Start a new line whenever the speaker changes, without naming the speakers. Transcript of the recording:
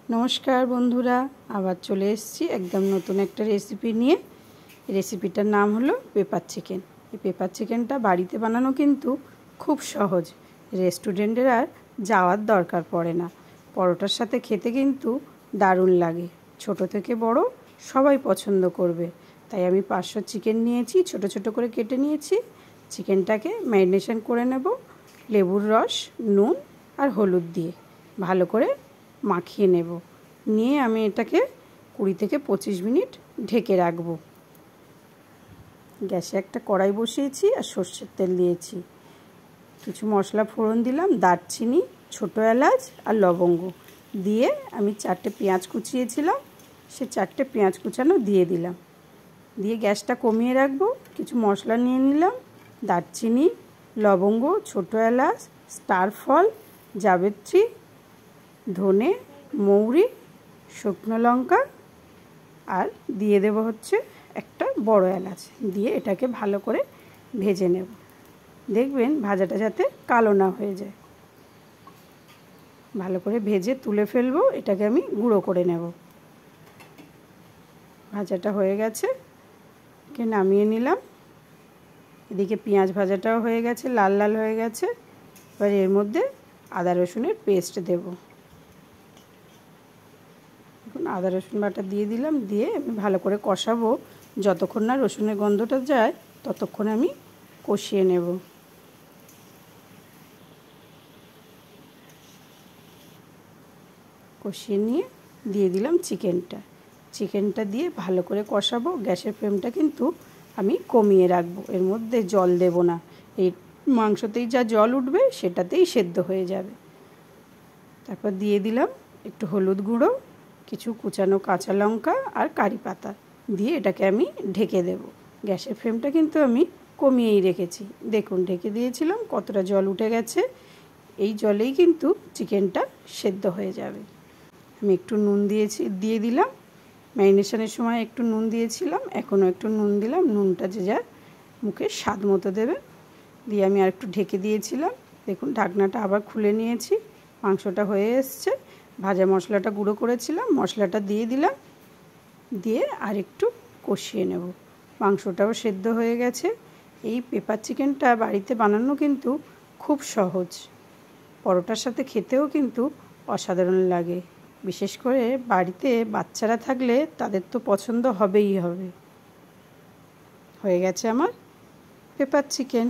नमस्कार बंधुरा आबार चले एसेছি एकदम नतून एक रेसिपि निये। रेसिपिटार नाम हलो पेपार चिकेन। पेपार चिकेनटा बाड़ीते बानानो किन्तु खूब सहज, रेस्टुरेंटेर आर जाওয়ার दरकार पड़े ना। परोटार साथे खेते किन्तु दारुण लागे, छोटो थेके बड़ो सबाई पछंद करबे। ताई आमी 500 चिकेन नियेछि, छोटो छोटो करे केटे नियेछि। चिकेनटाके मैरिनेशन करे नेब लेबुर रस, नुन और हलुद दिए भालो करे माखिए नेब। निये आमी एटाके 20 থেকে 25 मिनट ढेके राखबो। गैसे एक कड़ाई बसिएछि और सर्षेर तेल दिएछि, किछु मशला फोड़न दिलाम, दारचिनी, छोटो एलाच और लवंग दिए आमी 4টে पेঁয়াজ कुचिएछिलाम, से 4টে पेঁয়াজ कुचानो दिए दिलाम। दिए गैसटा कमिए राखबो। किछु मशला निये निलाम, दारचिनी, लवंग, छोटो एलाच, स्टार फल, जावित्री, धने, मौरी, शुकनो लंका और दिए देव होच्छे एकटा बड़ो एलाच। दिए एटाके भालो करे भेजे नेब। देखबेन भाजाटा जाते कालो ना हये जाय। भालो करे भेजे तुले फेलबो। एटाके आमी गुঁড়ো करे नेब। भाजाटा हये गेछे, एके नामिये निलाम। एदिके पेঁয়াজ भाजाटाও हये गेछे, लाल लाल हये गेछे। एबार एर मধ্যে आदा रसुनेर पेस्ट देब। आदा रसुन बाटा दिए दिलाम, दिए आमी भालो करे कषाबो। যতক্ষণ না রসুনের গন্ধটা যায় ততক্ষণ আমি কষিয়ে নেব। কষিয়ে নিয়ে দিয়ে দিলাম চিকেনটা। চিকেনটা দিয়ে ভালো করে কষাবো। গ্যাসের ফ্লেমটা কিন্তু আমি কমিয়ে রাখবো। এর মধ্যে জল দেব না। এই মাংসতেই যা জল উঠবে সেটাতেই সেদ্ধ হয়ে যাবে। তারপর দিয়ে দিলাম একটু হলুদ গুঁড়ো, কিছু কুচানো কাঁচা লঙ্কা আর কারি পাতা দিয়ে এটাকে আমি ঢেকে দেব। গ্যাসের ফ্লেমটা কিন্তু আমি কমিয়েই রেখেছি। দেখুন ঢেকে দিয়েছিলাম, কতটা জল উঠে গেছে। এই জলেই কিন্তু চিকেনটা সেদ্ধ হয়ে যাবে। আমি একটু নুন দিয়ে দিলাম। ম্যারিনেশনের সময় একটু নুন দিয়েছিলাম, এখনও একটু নুন দিলাম। নুনটা যে যার মুখে স্বাদ মতো দেবে। দিয়ে আমি আর একটু ঢেকে দিয়েছিলাম। দেখুন ঢাকনাটা আবার খুলে নিয়েছি। মাংসটা হয়ে এসছে। ভাজা মশলাটা গুঁড়ো করেছিলাম, মশলাটা দিয়ে দিলাম। দিয়ে আর একটু কষিয়ে নেব। মাংসটাও সেদ্ধ হয়ে গেছে। এই পেপার চিকেনটা বাড়িতে বানানো কিন্তু খুব সহজ। পরোটার সাথে খেতেও কিন্তু অসাধারণ লাগে। বিশেষ করে বাড়িতে বাচ্চারা থাকলে তাদের তো পছন্দ হবেই হবে। হয়ে গেছে আমার পেপার চিকেন।